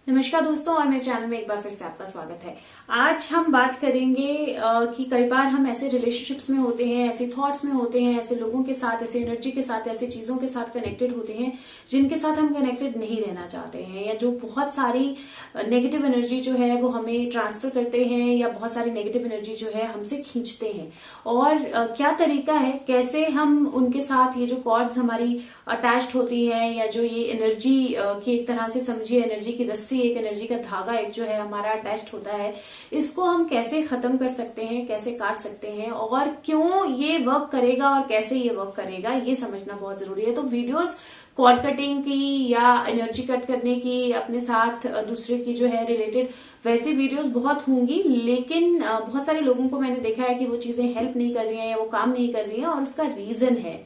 नमस्कार दोस्तों, और मेरे चैनल में एक बार फिर से आपका स्वागत है। आज हम बात करेंगे कि कई बार हम ऐसे रिलेशनशिप्स में होते हैं, ऐसे थॉट्स में होते हैं, ऐसे लोगों के साथ, ऐसे एनर्जी के साथ, ऐसी चीजों के साथ कनेक्टेड होते हैं जिनके साथ हम कनेक्टेड नहीं रहना चाहते हैं, या जो बहुत सारी नेगेटिव एनर्जी जो है वो हमें ट्रांसफर करते हैं, या बहुत सारी नेगेटिव एनर्जी जो है हमसे खींचते हैं। और क्या तरीका है, कैसे हम उनके साथ ये जो कॉर्ड्स हमारी अटैच्ड होती है, या जो ये एनर्जी की एक तरह से समझिए एनर्जी की रस्सी, एक एनर्जी का धागा एक जो है हमारा अटैच्ड होता है, इसको हम कैसे खत्म कर सकते हैं, कैसे काट सकते हैं, और क्यों ये वर्क करेगा और कैसे ये वर्क करेगा, ये समझना बहुत जरूरी है। तो वीडियोस कॉर्ड कटिंग की या एनर्जी कट करने की, अपने साथ दूसरे की जो है रिलेटेड, वैसी वीडियोस बहुत होंगी, लेकिन बहुत सारे लोगों को मैंने देखा है कि वो चीजें हेल्प नहीं कर रही हैं या वो काम नहीं कर रही हैं, और उसका रीजन है।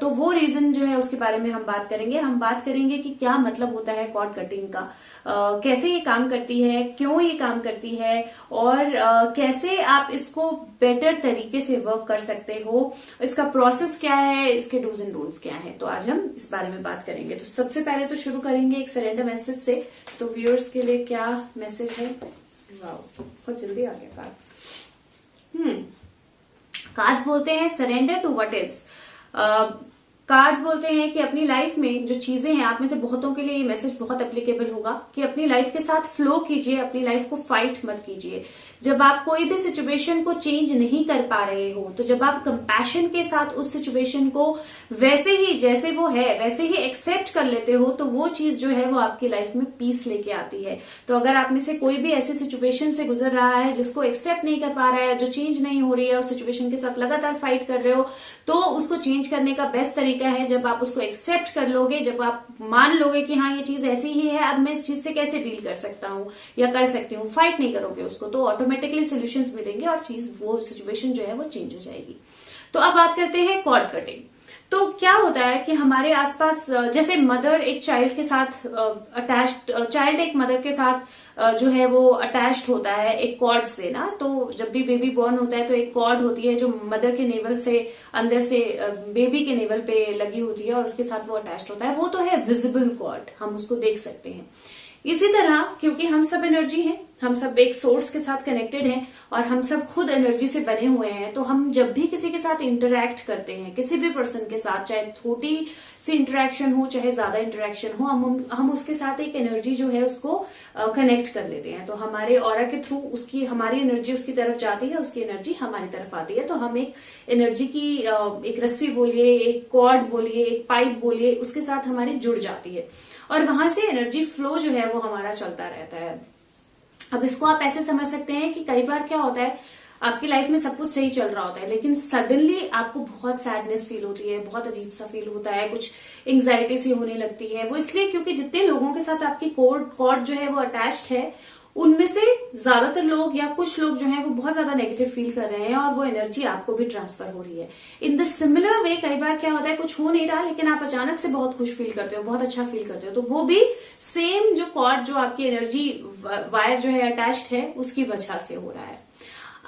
तो वो रीजन जो है उसके बारे में हम बात करेंगे। हम बात करेंगे कि क्या मतलब होता है कॉर्ड कटिंग का, कैसे ये काम करती है, क्यों ये काम करती है, और कैसे आप इसको बेटर तरीके से वर्क कर सकते हो, इसका प्रोसेस क्या है, इसके डूज एंड डोंट्स क्या है। तो आज हम इस बारे में बात करेंगे। तो सबसे पहले तो शुरू करेंगे एक सरेंडर मैसेज से। तो व्यूअर्स के लिए क्या मैसेज है? वाओ, बहुत जल्दी आ गया कार्ड। कार्ड्स बोलते हैं surrender to what is. Cards बोलते हैं कि अपनी लाइफ में जो चीजें हैं, आप में से बहुतों के लिए ये मैसेज बहुत एप्लीकेबल होगा कि अपनी लाइफ के साथ फ्लो कीजिए, अपनी लाइफ को फाइट मत कीजिए। जब आप कोई भी सिचुएशन को चेंज नहीं कर पा रहे हो, तो जब आप कंपैशन के साथ उस सिचुएशन को वैसे ही जैसे वो है वैसे ही एक्सेप्ट कर लेते हो, तो वो चीज जो है वो आपकी लाइफ में पीस लेके आती है। तो अगर आप में से कोई भी ऐसी सिचुएशन से गुजर रहा है जिसको एक्सेप्ट नहीं कर पा रहा है, जो चेंज नहीं हो रही है, उस सिचुएशन के साथ लगातार फाइट कर रहे हो, तो उसको चेंज करने का बेस्ट तरीका है जब आप उसको एक्सेप्ट कर लोगे, जब आप मान लोगे कि हाँ ये चीज ऐसी ही है, अब मैं इस चीज से कैसे डील कर सकता हूँ या कर सकती हूँ, फाइट नहीं करोगे उसको, तो ऑटोमेटिकली सोल्यूशंस मिलेंगे और चीज वो सिचुएशन जो है वो चेंज हो जाएगी। तो अब बात करते हैं कॉर्ड कटिंग। तो क्या होता है कि हमारे आसपास, जैसे मदर एक चाइल्ड के साथ अटैच्ड, चाइल्ड एक मदर के साथ जो है वो अटैच्ड होता है एक कॉर्ड से ना। तो जब भी बेबी बॉर्न होता है तो एक कॉर्ड होती है जो मदर के नेवल से, अंदर से बेबी के नेवल पे लगी होती है, और उसके साथ वो अटैच्ड होता है। वो तो है विजिबल कॉर्ड, हम उसको देख सकते हैं। इसी तरह क्योंकि हम सब एनर्जी हैं, हम सब एक सोर्स के साथ कनेक्टेड हैं, और हम सब खुद एनर्जी से बने हुए हैं, तो हम जब भी किसी के साथ इंटरैक्ट करते हैं, किसी भी पर्सन के साथ, चाहे छोटी सी इंटरैक्शन हो चाहे ज्यादा इंटरैक्शन हो, हम उसके साथ एक एनर्जी जो है उसको कनेक्ट कर लेते हैं। तो हमारे ऑरा के थ्रू उसकी, हमारी एनर्जी उसकी तरफ जाती है, उसकी एनर्जी हमारी तरफ आती है। तो हम एक एनर्जी की एक रस्सी बोलिए, एक कॉर्ड बोलिए, एक पाइप बोलिए, उसके साथ हमारी जुड़ जाती है, और वहां से एनर्जी फ्लो जो है वो हमारा चलता रहता है। अब इसको आप ऐसे समझ सकते हैं कि कई बार क्या होता है, आपकी लाइफ में सब कुछ सही चल रहा होता है, लेकिन सडनली आपको बहुत सैडनेस फील होती है, बहुत अजीब सा फील होता है, कुछ एंग्जाइटी सी होने लगती है। वो इसलिए क्योंकि जितने लोगों के साथ आपकी कॉर्ड जो है वो अटैच्ड है, उनमें से ज्यादातर लोग या कुछ लोग जो हैं वो बहुत ज्यादा नेगेटिव फील कर रहे हैं, और वो एनर्जी आपको भी ट्रांसफर हो रही है। इन द सिमिलर वे कई बार क्या होता है, कुछ हो नहीं रहा लेकिन आप अचानक से बहुत खुश फील करते हो, बहुत अच्छा फील करते हो, तो वो भी सेम जो कॉर्ड, जो आपकी एनर्जी वायर जो है अटैच्ड है, उसकी वजह से हो रहा है।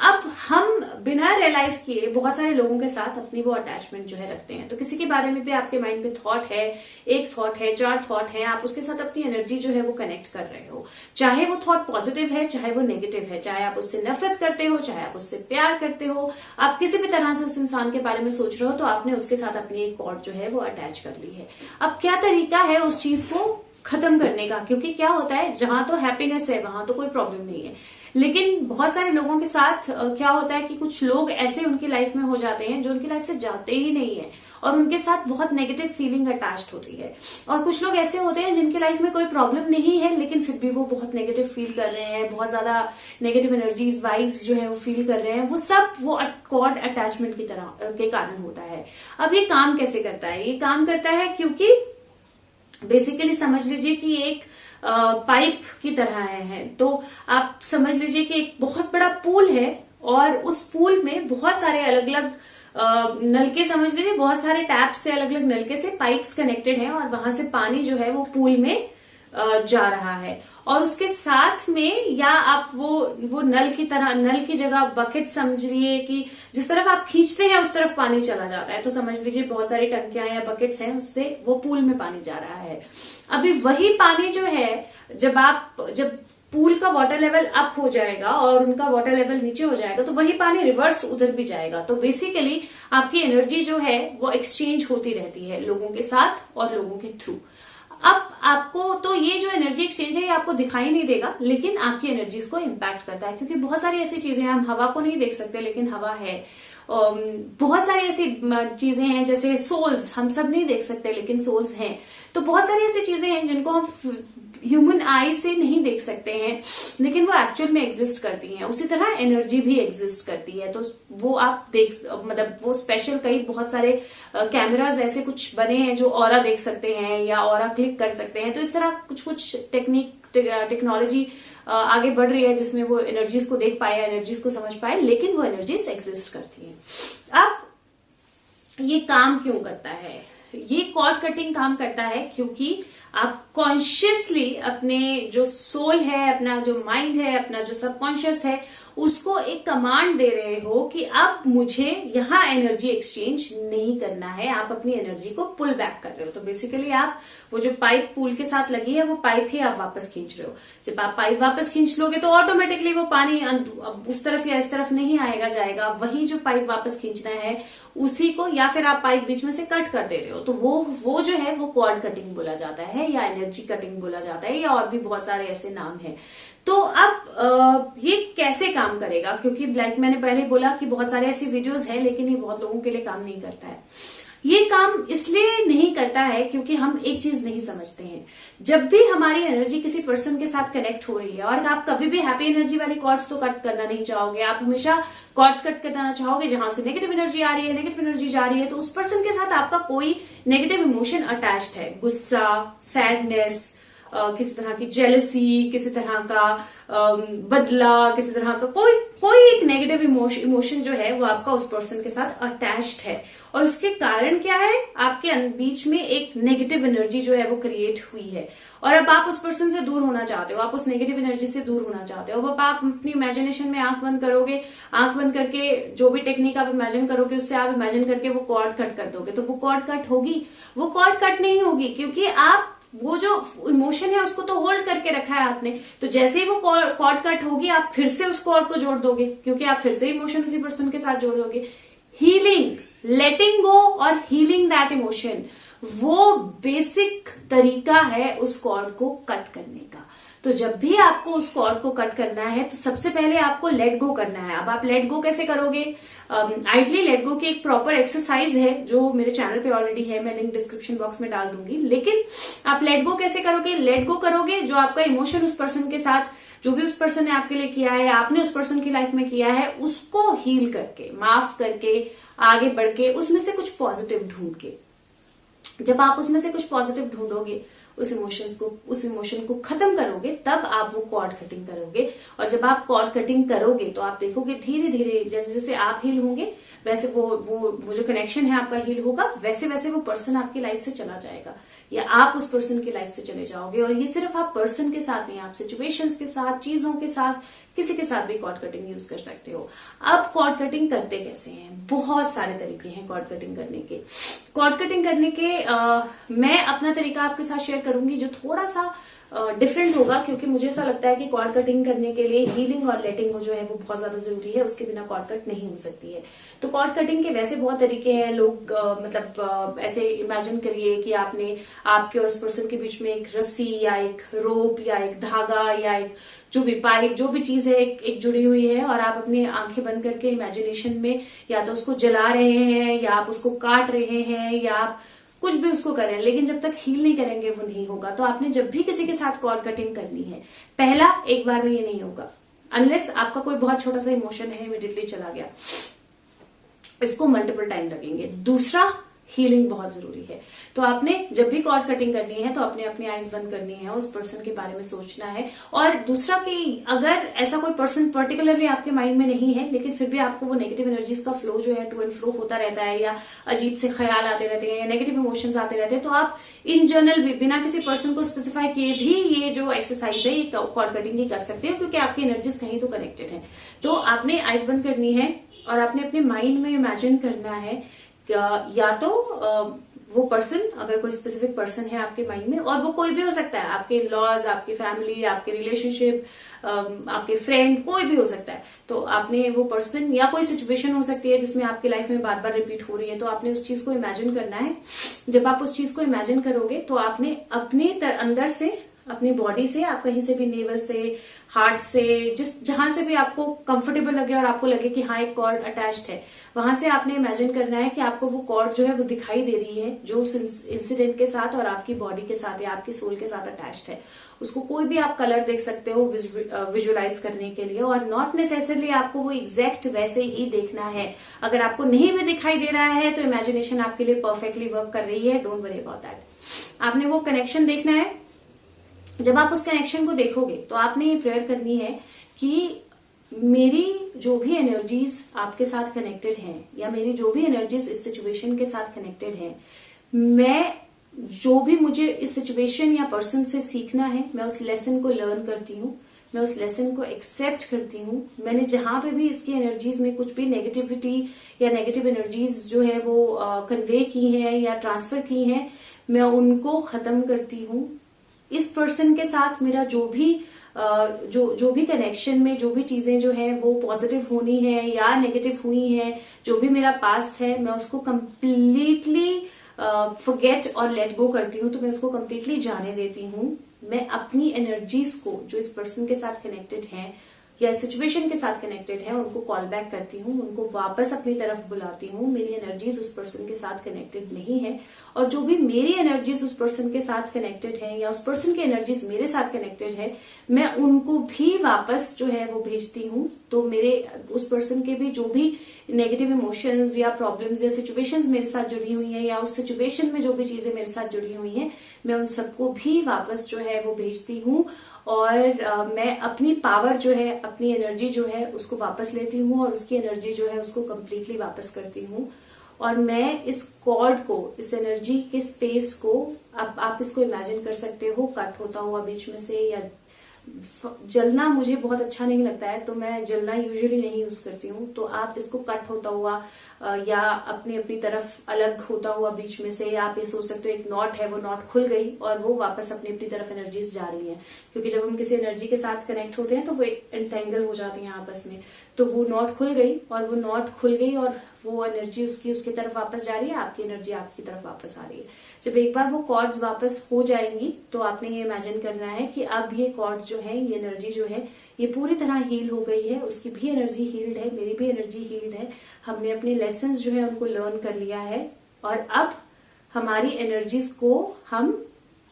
अब हम बिना रियलाइज किए बहुत सारे लोगों के साथ अपनी वो अटैचमेंट जो है रखते हैं। तो किसी के बारे में भी आपके माइंड में थॉट है, एक थॉट है, 4 थॉट है, आप उसके साथ अपनी एनर्जी जो है वो कनेक्ट कर रहे हो, चाहे वो थॉट पॉजिटिव है चाहे वो नेगेटिव है, चाहे आप उससे नफरत करते हो चाहे आप उससे प्यार करते हो, आप किसी भी तरह से उस इंसान के बारे में सोच रहे हो, तो आपने उसके साथ अपनी एक कॉर्ड जो है वो अटैच कर ली है। अब क्या तरीका है उस चीज को खत्म करने का, क्योंकि क्या होता है, जहां तो हैप्पीनेस है वहां तो कोई प्रॉब्लम नहीं है, लेकिन बहुत सारे लोगों के साथ क्या होता है कि कुछ लोग ऐसे उनकी लाइफ में हो जाते हैं जो उनकी लाइफ से जाते ही नहीं है, और उनके साथ बहुत नेगेटिव फीलिंग अटैच्ड होती है। और कुछ लोग ऐसे होते हैं जिनकी लाइफ में कोई प्रॉब्लम नहीं है, लेकिन फिर भी वो बहुत नेगेटिव फील कर रहे हैं, बहुत ज्यादा नेगेटिव एनर्जीज, वाइब्स जो है वो फील कर रहे हैं। वो सब वो कॉर्ड अटैचमेंट की तरह के कारण होता है। अब ये काम कैसे करता है? ये काम करता है क्योंकि बेसिकली समझ लीजिए कि एक पाइप की तरह है। तो आप समझ लीजिए कि एक बहुत बड़ा पूल है, और उस पूल में बहुत सारे अलग अलग नलके, समझ लीजिए बहुत सारे टैप से, अलग अलग नलके से पाइप्स कनेक्टेड हैं, और वहां से पानी जो है वो पूल में जा रहा है। और उसके साथ में, या आप वो नल की तरह, नल की जगह बकेट समझिए कि जिस तरफ आप खींचते हैं उस तरफ पानी चला जाता है, तो समझ लीजिए बहुत सारी टंकियां या बकेट्स हैं, उससे वो पूल में पानी जा रहा है। अभी वही पानी जो है जब पूल का वाटर लेवल अप हो जाएगा और उनका वाटर लेवल नीचे हो जाएगा तो वही पानी रिवर्स उधर भी जाएगा। तो बेसिकली आपकी एनर्जी जो है वो एक्सचेंज होती रहती है लोगों के साथ और लोगों के थ्रू। अब आपको तो ये जो एनर्जी एक्सचेंज है ये आपको दिखाई नहीं देगा, लेकिन आपकी एनर्जीज को इम्पैक्ट करता है, क्योंकि बहुत सारी ऐसी चीजें हैं, हम हवा को नहीं देख सकते लेकिन हवा है। बहुत सारी ऐसी चीजें हैं जैसे सोल्स, हम सब नहीं देख सकते लेकिन सोल्स हैं। तो बहुत सारी ऐसी चीजें हैं जिनको हम ह्यूमन आई से नहीं देख सकते हैं लेकिन वो एक्चुअल में एग्जिस्ट करती हैं। उसी तरह एनर्जी भी एग्जिस्ट करती है। तो वो आप मतलब वो स्पेशल कई बहुत सारे कैमराज ऐसे कुछ बने हैं जो ऑरा देख सकते हैं या ऑरा क्लिक कर सकते हैं। तो इस तरह कुछ टेक्नोलॉजी आगे बढ़ रही है जिसमें वो एनर्जीज को देख पाए, एनर्जीज को समझ पाए, लेकिन वो एनर्जीज एग्जिस्ट करती हैं। अब ये काम क्यों करता है? ये कॉर्ड कटिंग काम करता है क्योंकि आप कॉन्शियसली अपने जो सोल है, अपना जो माइंड है, अपना जो सबकॉन्शियस है, उसको एक कमांड दे रहे हो कि अब मुझे यहां एनर्जी एक्सचेंज नहीं करना है। आप अपनी एनर्जी को पुल बैक कर रहे हो। तो बेसिकली आप वो जो पाइप पूल के साथ लगी है वो पाइप ही आप वापस खींच रहे हो। जब आप पाइप वापस खींच लोगे तो ऑटोमेटिकली वो पानी उस तरफ या इस तरफ नहीं आएगा जाएगा। वही जो पाइप वापस खींचना है उसी को, या फिर आप पाइप बीच में से कट कर दे रहे हो, तो वो जो है वो कॉर्ड कटिंग बोला जाता है या एनर्जी कटिंग बोला जाता है, या और भी बहुत सारे ऐसे नाम हैं। तो अब ये कैसे काम करेगा? क्योंकि लाइक मैंने पहले बोला कि बहुत सारे ऐसी वीडियोस हैं लेकिन ये बहुत लोगों के लिए काम नहीं करता है। ये काम इसलिए नहीं करता है क्योंकि हम एक चीज नहीं समझते हैं। जब भी हमारी एनर्जी किसी पर्सन के साथ कनेक्ट हो रही है, और आप कभी भी हैप्पी एनर्जी वाली कॉर्ड्स तो कट करना नहीं चाहोगे, आप हमेशा कॉर्ड्स कट करना चाहोगे जहां से नेगेटिव एनर्जी आ रही है, नेगेटिव एनर्जी जा रही है। तो उस पर्सन के साथ आपका कोई नेगेटिव इमोशन अटैच्ड है, गुस्सा, सैडनेस, किसी तरह की जेलसी, किसी तरह का बदला, किसी तरह का कोई एक नेगेटिव इमोशन जो है वो आपका उस पर्सन के साथ अटैच्ड है। और उसके कारण क्या है? आपके बीच में एक नेगेटिव एनर्जी जो है वो क्रिएट हुई है, और अब आप उस पर्सन से दूर होना चाहते हो, आप उस नेगेटिव एनर्जी से दूर होना चाहते हो। अब आप अपनी इमेजिनेशन में आंख बंद करोगे, आंख बंद करके जो भी टेक्निक आप इमेजिन करोगे उससे आप इमेजिन करके वो कॉर्ड कट कर दोगे। तो वो कॉर्ड कट होगी? वो कॉर्ड कट नहीं होगी, क्योंकि आप वो जो इमोशन है उसको तो होल्ड करके रखा है आपने। तो जैसे ही वो कॉर्ड कट होगी आप फिर से उस कॉर्ड को जोड़ दोगे, क्योंकि आप फिर से इमोशन उसी पर्सन के साथ जोड़ दोगे। हीलिंग, लेटिंग गो और हीलिंग दैट इमोशन, वो बेसिक तरीका है उस कॉर्ड को कट करने का। तो जब भी आपको उस कॉर्ड को कट करना है तो सबसे पहले आपको लेट गो करना है। अब आप लेट गो कैसे करोगे? आइडली लेट गो की एक प्रॉपर एक्सरसाइज है जो मेरे चैनल पे ऑलरेडी है, मैं लिंक डिस्क्रिप्शन बॉक्स में डाल दूंगी। लेकिन आप लेट गो कैसे करोगे? लेट गो करोगे जो आपका इमोशन उस पर्सन के साथ, जो भी उस पर्सन ने आपके लिए किया है, आपने उस पर्सन की लाइफ में किया है, उसको हील करके, माफ करके, आगे बढ़ के उसमें से कुछ पॉजिटिव ढूंढ के। जब आप उसमें से कुछ पॉजिटिव ढूंढोगे, उस इमोशन को खत्म करोगे, तब आप वो कॉर्ड कटिंग करोगे। और जब आप कॉर्ड कटिंग करोगे तो आप देखोगे धीरे धीरे जैसे जैसे आप हील होंगे वैसे वो जो कनेक्शन है आपका हील होगा, वैसे वैसे वो पर्सन आपकी लाइफ से चला जाएगा या आप उस पर्सन की लाइफ से चले जाओगे। और ये सिर्फ आप पर्सन के साथ नहीं, आप सिचुएशंस के साथ, चीजों के साथ, किसी के साथ भी कॉर्ड कटिंग यूज कर सकते हो। अब कॉर्ड कटिंग करते कैसे हैं? बहुत सारे तरीके हैं कॉर्ड कटिंग करने के। कॉर्ड कटिंग करने के मैं अपना तरीका आपके साथ शेयर करूंगी जो थोड़ा सा डिफरेंट होगा, क्योंकि मुझे ऐसा लगता है कि कॉर्ड कटिंग करने के लिए हीलिंग और लेटिंग जो है वो बहुत ज्यादा जरूरी है, उसके बिना कॉर्ड कट नहीं हो सकती है। तो कॉर्ड कटिंग के वैसे बहुत तरीके हैं। लोग ऐसे इमेजिन करिए कि आपके और उस पर्सन के बीच में एक रस्सी या एक रोप या एक धागा या एक जो भी पाइप, जो भी चीज है एक जुड़ी हुई है, और आप अपनी आंखें बंद करके इमेजिनेशन में या तो उसको जला रहे हैं या आप उसको काट रहे हैं या आप कुछ भी उसको करें, लेकिन जब तक हील नहीं करेंगे वो नहीं होगा। तो आपने जब भी किसी के साथ कॉर्ड कटिंग करनी है, पहला, एक बार में ये नहीं होगा, अनलेस आपका कोई बहुत छोटा सा इमोशन है इमीडिएटली चला गया, इसको मल्टीपल टाइम लगेंगे। दूसरा, हीलिंग बहुत जरूरी है। तो आपने जब भी कॉर्ड कटिंग करनी है तो अपनी आईज बंद करनी है, उस पर्सन के बारे में सोचना है। और दूसरा कि अगर ऐसा कोई पर्सन पर्टिकुलरली आपके माइंड में नहीं है लेकिन फिर भी आपको वो नेगेटिव एनर्जीज का फ्लो जो है टू एंड फ्लो होता रहता है, या अजीब से ख्याल आते रहते हैं या नेगेटिव इमोशंस आते रहते हैं, तो आप इन जनरल भी बिना किसी पर्सन को स्पेसिफाई किए भी ये जो एक्सरसाइज है ये कॉर्ड कटिंग ही कर सकते हैं, क्योंकि आपकी एनर्जीज कहीं तो कनेक्टेड है। तो आपने आईज बंद करनी है और आपने अपने माइंड में इमेजिन करना है या तो वो पर्सन, अगर कोई स्पेसिफिक पर्सन है आपके माइंड में, और वो कोई भी हो सकता है, आपके लॉज, आपकी फैमिली, आपके रिलेशनशिप, आपके फ्रेंड, कोई भी हो सकता है, तो आपने वो पर्सन या कोई सिचुएशन हो सकती है जिसमें आपकी लाइफ में बार बार रिपीट हो रही है, तो आपने उस चीज को इमेजिन करना है। जब आप उस चीज को इमेजिन करोगे तो आपने अपने अंदर से, अपनी बॉडी से, आप कहीं से भी, नेवल से, हार्ट से, जहां से भी आपको कंफर्टेबल लगे और आपको लगे कि हाँ एक कॉर्ड अटैच्ड है, वहां से आपने इमेजिन करना है कि आपको वो कॉर्ड जो है वो दिखाई दे रही है, जो उस इंसिडेंट के साथ और आपकी बॉडी के साथ या आपकी सोल के साथ अटैच्ड है। उसको कोई भी आप कलर देख सकते हो विजुअलाइज करने के लिए, और नॉट नेसेसरली आपको वो एग्जैक्ट वैसे ही देखना है। अगर आपको नहीं भी दिखाई दे रहा है तो इमेजिनेशन आपके लिए परफेक्टली वर्क कर रही है, डोंट वरी अबाउट दैट। आपने वो कनेक्शन देखना है। जब आप उस कनेक्शन को देखोगे तो आपने ये प्रेयर करनी है कि मेरी जो भी एनर्जीज आपके साथ कनेक्टेड हैं, या मेरी जो भी एनर्जीज इस सिचुएशन के साथ कनेक्टेड हैं, मैं जो भी मुझे इस सिचुएशन या पर्सन से सीखना है, मैं उस लेसन को लर्न करती हूँ, मैं उस लेसन को एक्सेप्ट करती हूँ। मैंने जहां पे भी इसकी एनर्जीज में कुछ भी नेगेटिविटी या नेगेटिव एनर्जीज जो है वो कन्वे की हैं या ट्रांसफर की हैं, मैं उनको खत्म करती हूँ। इस पर्सन के साथ मेरा जो भी कनेक्शन में जो भी चीजें जो है वो पॉजिटिव होनी है या नेगेटिव हुई है, जो भी मेरा पास्ट है, मैं उसको कंप्लीटली फॉरगेट और लेट गो करती हूँ। तो मैं उसको कंप्लीटली जाने देती हूँ। मैं अपनी एनर्जीज को जो इस पर्सन के साथ कनेक्टेड है या सिचुएशन के साथ कनेक्टेड है, उनको कॉल बैक करती हूँ, उनको वापस अपनी तरफ बुलाती हूँ। मेरी एनर्जीज उस पर्सन के साथ कनेक्टेड नहीं है, और जो भी मेरी एनर्जीज उस पर्सन के साथ कनेक्टेड है या उस पर्सन की एनर्जीज मेरे साथ कनेक्टेड है, मैं उनको भी वापस जो है वो भेजती हूँ। तो मेरे उस पर्सन के भी जो भी नेगेटिव इमोशंस या प्रॉब्लम्स या सिचुएशंस मेरे साथ जुड़ी हुई हैं, या उस सिचुएशन में जो भी चीजें मेरे साथ जुड़ी हुई हैं, मैं उन सबको भी वापस जो है वो भेजती हूँ। और मैं अपनी पावर जो है, अपनी एनर्जी जो है उसको वापस लेती हूँ, और उसकी एनर्जी जो है उसको कंप्लीटली वापस करती हूँ। और मैं इस कॉर्ड को, इस एनर्जी के स्पेस को, आप इसको इमेजिन कर सकते हो कट होता हुआ बीच में से, या जलना मुझे बहुत अच्छा नहीं लगता है, तो मैं जलना यूजुअली नहीं यूज करती हूँ। तो आप इसको कट होता हुआ या अपनी तरफ अलग होता हुआ बीच में से, आप ये सोच सकते हो एक नॉट है, वो नॉट खुल गई और वो वापस अपनी तरफ एनर्जीज जा रही है। क्योंकि जब हम किसी एनर्जी के साथ कनेक्ट होते हैं तो वो एंटेंगल हो जाती है आपस में। तो वो नॉट खुल गई, और वो नॉट खुल गई और वो एनर्जी उसकी तरफ वापस जा रही है, आपकी एनर्जी आपकी तरफ वापस आ रही है। जब एक बार वो कॉर्ड्स वापस हो जाएंगी तो आपने ये इमेजिन करना है कि अब ये कॉर्ड्स जो है, ये एनर्जी जो है, ये पूरी तरह हील हो गई है। उसकी भी एनर्जी हील्ड है, मेरी भी एनर्जी हील्ड है। हमने अपने लेसन्स जो है उनको लर्न कर लिया है, और अब हमारी एनर्जीज को हम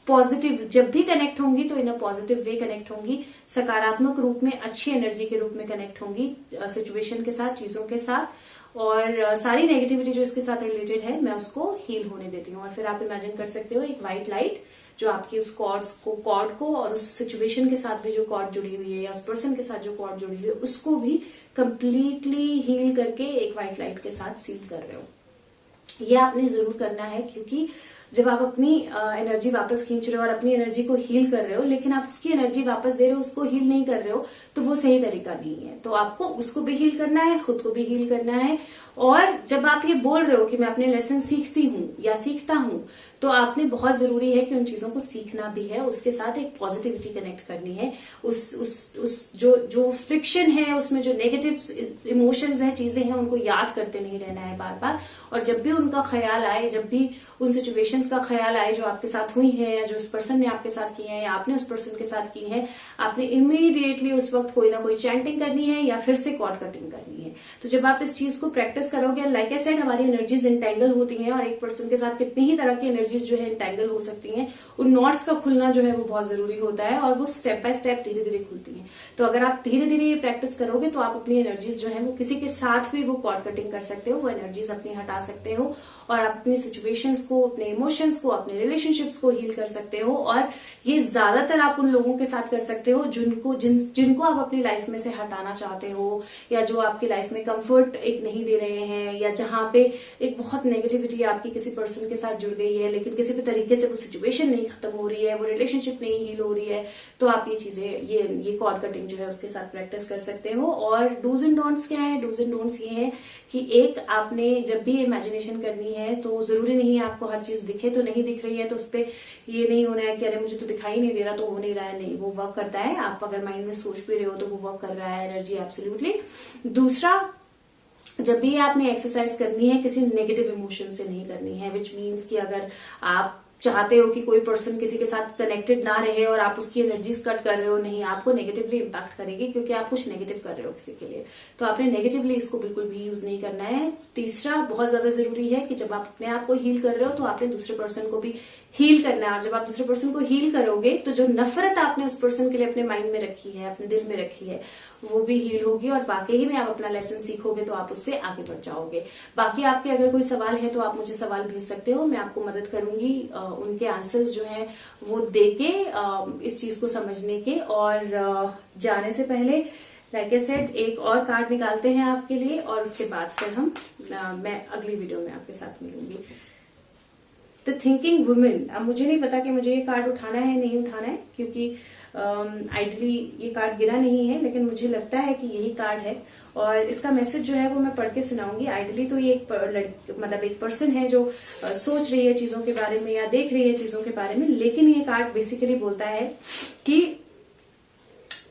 पॉजिटिव, जब भी कनेक्ट होंगी तो इन अ पॉजिटिव वे कनेक्ट होंगी, सकारात्मक रूप में, अच्छी एनर्जी के रूप में कनेक्ट होंगी सिचुएशन के साथ, चीजों के साथ। और सारी नेगेटिविटी जो इसके साथ रिलेटेड है, मैं उसको हील होने देती हूँ। और फिर आप इमेजिन कर सकते हो एक व्हाइट लाइट जो आपकी उस कॉर्ड को और उस सिचुएशन के साथ भी जो कॉर्ड जुड़ी हुई है, या उस पर्सन के साथ जो कॉर्ड जुड़ी हुई है, उसको भी कंप्लीटली हील करके एक व्हाइट लाइट के साथ सील कर रहे हो। ये आपने जरूर करना है, क्योंकि जब आप अपनी एनर्जी वापस खींच रहे हो और अपनी एनर्जी को हील कर रहे हो, लेकिन आप उसकी एनर्जी वापस दे रहे हो, उसको हील नहीं कर रहे हो, तो वो सही तरीका नहीं है। तो आपको उसको भी हील करना है, खुद को भी हील करना है। और जब आप ये बोल रहे हो कि मैं अपने लेसन सीखती हूँ या सीखता हूँ, तो आपने बहुत जरूरी है कि उन चीजों को सीखना भी है, उसके साथ एक पॉजिटिविटी कनेक्ट करनी है। उस जो फ्रिक्शन है, उसमें जो नेगेटिव इमोशंस हैं, चीजें हैं, उनको याद करते नहीं रहना है बार बार। और जब भी उनका ख्याल आए, जब भी उन सिचुएशंस का ख्याल आए जो आपके साथ हुई है, या जो उस पर्सन ने आपके साथ की है, या आपने उस पर्सन के साथ की है, आपने इमीडिएटली उस वक्त कोई ना कोई चैंटिंग करनी है या फिर से कॉर्ड कटिंग करनी है। तो जब आप इस चीज को प्रैक्टिस करोगे, लाइक आई सेड, हमारी एनर्जीज इंटेंगल होती हैं, और एक पर्सन के साथ कितनी ही तरह की एनर्जीज जो है इंटेंगल हो सकती हैं। उन नॉट्स का खुलना जो है वो बहुत जरूरी होता है, और वो स्टेप बाय स्टेप धीरे धीरे खुलती हैं। तो अगर आप धीरे धीरे ये प्रैक्टिस करोगे तो आप अपनी एनर्जीज जो है वो किसी के साथ भी वो कॉर्ड कटिंग कर सकते हो, वो एनर्जीज अपनी हटा सकते हो, और आप अपनी सिचुएशंस को, अपने इमोशंस को, अपने रिलेशनशिप्स को हील कर सकते हो। और ये ज्यादातर आप उन लोगों के साथ कर सकते हो जिनको आप अपनी लाइफ में से हटाना चाहते हो, या जो आपकी लाइफ में कंफर्ट एक नहीं दे रहे हैं, या जहां पे एक बहुत नेगेटिविटी आपकी किसी पर्सन के साथ जुड़ गई है, लेकिन किसी भी तरीके से वो सिचुएशन नहीं खत्म हो रही है, वो रिलेशनशिप नहीं हील हो रही है। तो आप ये चीजें, ये कॉर्ड कटिंग जो है उसके साथ प्रैक्टिस कर सकते हो। और डूज एंड डोंट्स क्या है? डूज एंड डोंट्स ये है कि एक, आपने जब भी इमेजिनेशन करनी है, तो जरूरी नहीं है आपको हर चीज दिखे, तो नहीं दिख रही है तो उस पर ये नहीं होना है कि अरे मुझे तो दिखाई नहीं दे रहा तो हो नहीं रहा है। नहीं, वो वर्क करता है। आप अगर माइंड में सोच भी रहे हो तो वो वर्क कर रहा है, एनर्जी एब्सोल्युटली। दूसरा, जब भी आपने एक्सरसाइज करनी है किसी नेगेटिव इमोशन से नहीं करनी है, विच मीन्स कि अगर आप चाहते हो कि कोई पर्सन किसी के साथ कनेक्टेड ना रहे और आप उसकी एनर्जीज कट कर रहे हो, नहीं, आपको नेगेटिवली इम्पैक्ट करेगी क्योंकि आप कुछ नेगेटिव कर रहे हो किसी के लिए, तो आपने नेगेटिवली इसको बिल्कुल भी यूज नहीं करना है। तीसरा, बहुत ज्यादा जरूरी है कि जब आप अपने आप को हील कर रहे हो तो आपने दूसरे पर्सन को भी हील करना है, और जब आप दूसरे पर्सन को हील करोगे तो जो नफरत आपने उस पर्सन के लिए अपने माइंड में रखी है, अपने दिल में रखी है, वो भी हील होगी और वाकई में आप अपना लेसन सीखोगे तो आप उससे आगे बढ़ जाओगे। बाकी आपके अगर कोई सवाल है तो आप मुझे सवाल भेज सकते हो, मैं आपको मदद करूंगी उनके आंसर्स जो है वो देके इस चीज को समझने के। और जाने से पहले लाइक आई सेड एक और कार्ड निकालते हैं आपके लिए, और उसके बाद फिर मैं अगली वीडियो में आपके साथ मिलूंगी। The thinking women. अब मुझे नहीं पता कि मुझे ये कार्ड उठाना है नहीं उठाना है, क्योंकि आइडली ये कार्ड गिरा नहीं है, लेकिन मुझे लगता है कि यही कार्ड है और इसका मैसेज जो है वो मैं पढ़ के सुनाऊंगी। आइडली तो ये एक पर्सन है जो सोच रही है चीजों के बारे में या देख रही है चीजों के बारे में, लेकिन ये कार्ड बेसिकली बोलता है कि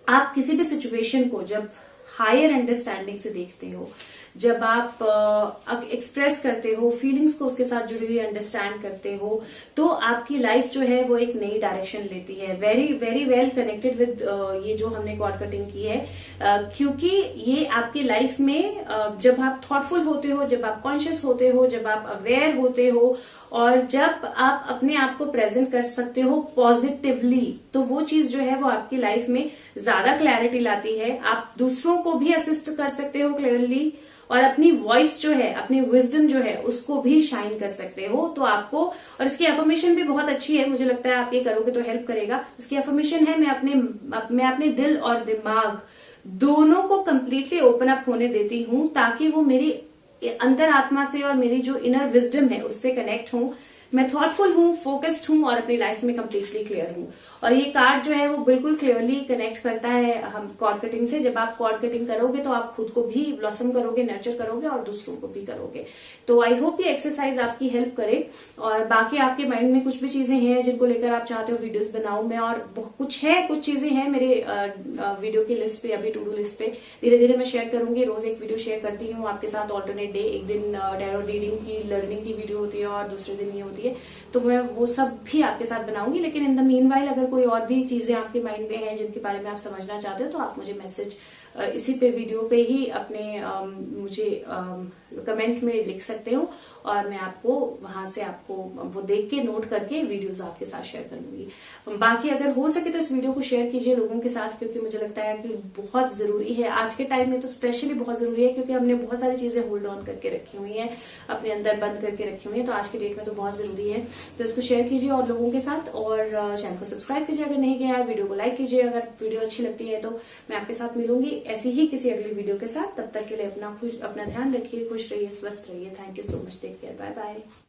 आप किसी भी सिचुएशन को जब हायर अंडरस्टैंडिंग से देखते हो, जब आप एक्सप्रेस करते हो फीलिंग्स को, उसके साथ जुड़ी हुई अंडरस्टैंड करते हो, तो आपकी लाइफ जो है वो एक नई डायरेक्शन लेती है। Very very well connected with ये जो हमने कॉर्ड कटिंग की है, क्योंकि ये आपकी लाइफ में जब आप थॉटफुल होते हो, जब आप कॉन्शियस होते हो, जब आप अवेयर होते हो और जब आप अपने आप को प्रेजेंट कर सकते हो पॉजिटिवली, तो वो चीज जो है वो आपकी लाइफ में ज्यादा क्लैरिटी लाती है। आप दूसरों को भी असिस्ट कर सकते हो क्लियरली, और अपनी वॉइस जो है, अपनी विजडम जो है उसको भी शाइन कर सकते हो। तो आपको, और इसकी अफर्मेशन भी बहुत अच्छी है, मुझे लगता है आप ये करोगे तो हेल्प करेगा। इसकी अफर्मेशन है, मैं अपने दिल और दिमाग दोनों को कंप्लीटली ओपन अप होने देती हूं, ताकि वो मेरी अंतर आत्मा से और मेरी जो इनर विजडम है उससे कनेक्ट हूं। मैं थॉटफुल हूं, फोकस्ड हूं और अपनी लाइफ में कंप्लीटली क्लियर हूं। और ये कार्ड जो है वो बिल्कुल क्लियरली कनेक्ट करता है हम कॉर्ड कटिंग से। जब आप कॉर्ड कटिंग करोगे तो आप खुद को भी ब्लॉसम करोगे, नर्चर करोगे और दूसरों को भी करोगे। तो आई होप ये एक्सरसाइज आपकी हेल्प करे। और बाकी आपके माइंड में कुछ भी चीजें हैं जिनको लेकर आप चाहते हो वीडियोस बनाऊं मैं, और कुछ चीजें हैं मेरे वीडियो की लिस्ट पे, अभी टू डू लिस्ट पे, धीरे धीरे मैं शेयर करूंगी। रोज एक वीडियो शेयर करती हूँ आपके साथ ऑल्टरनेट डे। एक दिन टैरो रीडिंग की, लर्निंग की वीडियो होती है और दूसरे दिन ये होती है, तो मैं वो सब भी आपके साथ बनाऊंगी। लेकिन इन द मीनवाइल अगर कोई और भी चीजें आपके माइंड में हैं जिनके बारे में आप समझना चाहते हो, तो आप मुझे मैसेज इसी पे वीडियो पे ही अपने मुझे कमेंट में लिख सकते हो, और मैं आपको वहां से आपको वो देख के नोट करके वीडियोस आपके साथ शेयर करूंगी। बाकी अगर हो सके तो इस वीडियो को शेयर कीजिए लोगों के साथ, क्योंकि मुझे लगता है कि बहुत जरूरी है आज के टाइम में, तो स्पेशली बहुत जरूरी है, क्योंकि हमने बहुत सारी चीजें होल्ड ऑन करके रखी हुई है, अपने अंदर बंद करके रखी हुई है, तो आज के डेट में तो बहुत जरूरी है। तो इसको शेयर कीजिए और लोगों के साथ, और चैनल को सब्सक्राइब कीजिए अगर नहीं किया है, वीडियो को लाइक कीजिए अगर वीडियो अच्छी लगती है। तो मैं आपके साथ मिलूंगी ऐसी ही किसी अगली वीडियो के साथ। तब तक के लिए अपना ध्यान रखिए, खुश रहिए, स्वस्थ रहिए। Thank you so much, take care, bye bye.